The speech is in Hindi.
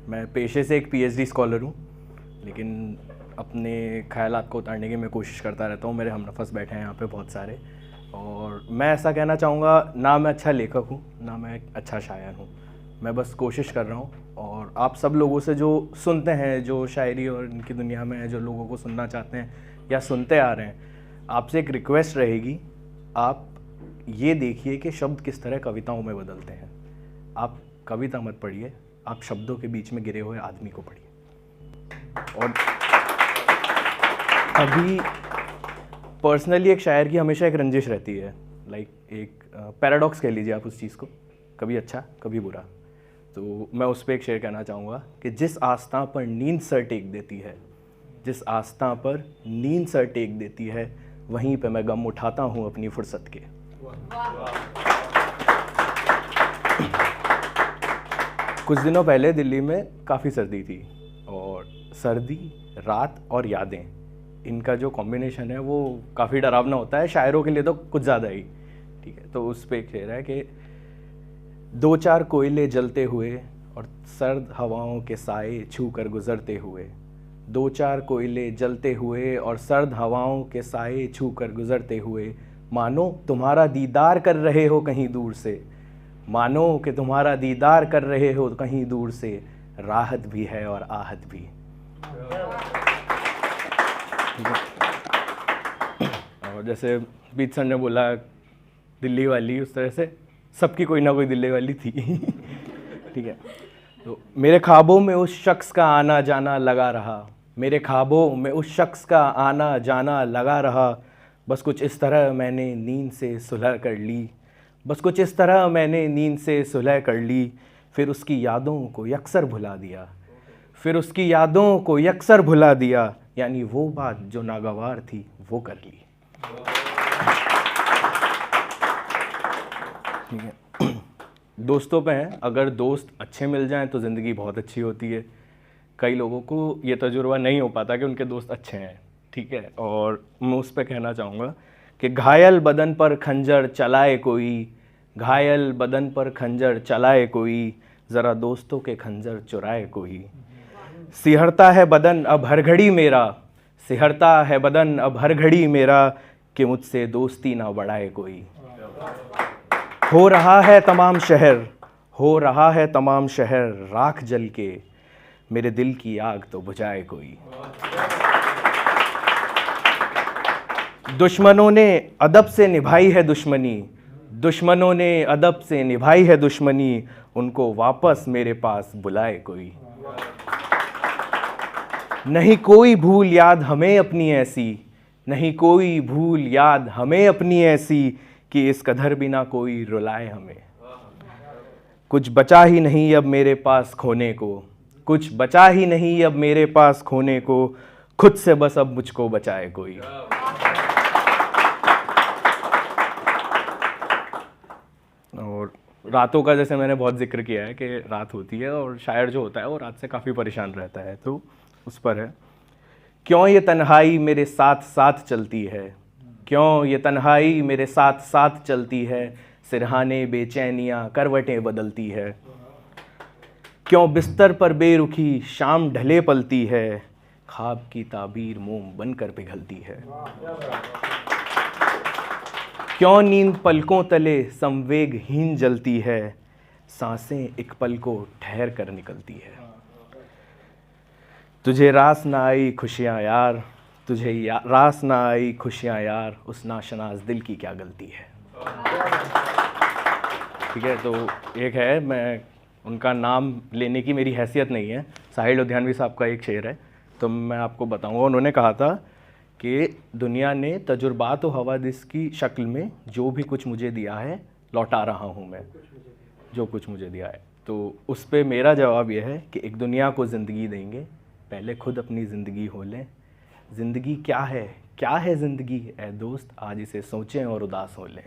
मैं पेशे से एक पीएचडी स्कॉलर हूँ, लेकिन अपने ख़यालात को उतारने की मैं कोशिश करता रहता हूँ। मेरे हमनफस बैठे हैं यहाँ पे बहुत सारे, और मैं ऐसा कहना चाहूँगा, ना मैं अच्छा लेखक हूँ ना मैं एक अच्छा शायर हूँ। मैं बस कोशिश कर रहा हूँ, और आप सब लोगों से जो सुनते हैं, जो शायरी और इनकी दुनिया में है, जो लोगों को सुनना चाहते हैं या सुनते आ रहे हैं, आपसे एक रिक्वेस्ट रहेगी, आप ये देखिए कि शब्द किस तरह कविताओं में बदलते हैं। आप कविता मत पढ़िए, आप शब्दों के बीच में गिरे हुए आदमी को पढ़िए। और अभी पर्सनली एक शायर की हमेशा एक रंजिश रहती है, लाइक एक पैराडॉक्स कह लीजिए आप उस चीज़ को, कभी अच्छा कभी बुरा। तो मैं उस पर एक शेर कहना चाहूँगा कि जिस आस्था पर नींद सर टेक देती है, जिस आस्था पर नींद सर टेक देती है, वहीं पे मैं गम उठाता हूँ अपनी फुर्सत के। कुछ दिनों पहले दिल्ली में काफ़ी सर्दी थी, और सर्दी, रात और यादें, इनका जो कॉम्बिनेशन है वो काफ़ी डरावना होता है, शायरों के लिए तो कुछ ज़्यादा ही। ठीक है, तो उस पर एक शेर है कि दो चार कोयले जलते हुए और सर्द हवाओं के साए छू कर गुजरते हुए, दो चार कोयले जलते हुए और सर्द हवाओं के साए छू कर गुजरते हुए, मानो तुम्हारा दीदार कर रहे हो कहीं दूर से, मानो कि तुम्हारा दीदार कर रहे हो कहीं दूर से, राहत भी है और आहत भी। और जैसे बीच सर ने बोला दिल्ली वाली, उस तरह से सबकी कोई ना कोई दिल्ली वाली थी। ठीक है, तो मेरे ख्वाबों में उस शख्स का आना जाना लगा रहा, मेरे ख्वाबों में उस शख्स का आना जाना लगा रहा, बस कुछ इस तरह मैंने नींद से सुलह कर ली, बस कुछ इस तरह मैंने नींद से सुलह कर ली, फिर उसकी यादों को यकसर भुला दिया, फिर उसकी यादों को यकसर भुला दिया, यानी वो बात जो नागवार थी वो कर ली। ठीक है, दोस्तों पे हैं, अगर दोस्त अच्छे मिल जाएं तो ज़िंदगी बहुत अच्छी होती है। कई लोगों को ये तजुर्बा नहीं हो पाता कि उनके दोस्त अच्छे हैं। ठीक है, और मैं उस पर कहना चाहूँगा कि घायल बदन पर खंजर चलाए कोई, घायल बदन पर खंजर चलाए कोई, ज़रा दोस्तों के खंजर चुराए कोई, सिहरता है बदन अब हर घड़ी मेरा, सिहरता है बदन अब हर घड़ी मेरा, कि मुझसे दोस्ती ना बढ़ाए कोई। हो रहा है तमाम शहर, हो रहा है तमाम शहर राख जल के, मेरे दिल की आग तो बुझाए कोई। दुश्मनों ने अदब से निभाई है दुश्मनी, दुश्मनों ने अदब से निभाई है दुश्मनी, उनको वापस मेरे पास बुलाए कोई। नहीं कोई भूल याद हमें अपनी ऐसी, नहीं कोई भूल याद हमें अपनी ऐसी, कि इस कदर भी ना कोई रुलाए हमें। कुछ बचा ही नहीं अब मेरे पास खोने को, कुछ बचा ही नहीं अब मेरे पास खोने को, खुद से बस अब मुझको बचाए कोई। और रातों का जैसे मैंने बहुत जिक्र किया है कि रात होती है और शायर जो होता है वो रात से काफ़ी परेशान रहता है, तो उस पर है, क्यों ये तन्हाई मेरे साथ साथ चलती है, क्यों ये तन्हाई मेरे साथ साथ चलती है, सिरहाने बेचैनियाँ करवटें बदलती है, क्यों बिस्तर पर बेरुखी शाम ढले पलती है, ख्वाब की ताबीर मोम बनकर पिघलती है, क्यों नींद पलकों तले संवेगहीन जलती है, सांसें एक पल को ठहर कर निकलती है, तुझे रास ना आई खुशियाँ यार, तुझे रास ना आई खुशियाँ यार, उस नाशनाज दिल की क्या गलती है। ठीक है, तो एक है, मैं उनका नाम लेने की मेरी हैसियत नहीं है, साहिल लुधियानवी साहब का एक शेर है, तो मैं आपको बताऊंगा। उन्होंने कहा था कि दुनिया ने तजुर्बात व हवादिस की शक्ल में जो भी कुछ मुझे दिया है लौटा रहा हूँ मैं, जो कुछ मुझे दिया है। तो उस पर मेरा जवाब यह है कि एक दुनिया को ज़िंदगी देंगे, पहले खुद अपनी ज़िंदगी हो लें। ज़िंदगी क्या है ज़िंदगी ऐ दोस्त, आज इसे सोचें और उदास हो लें।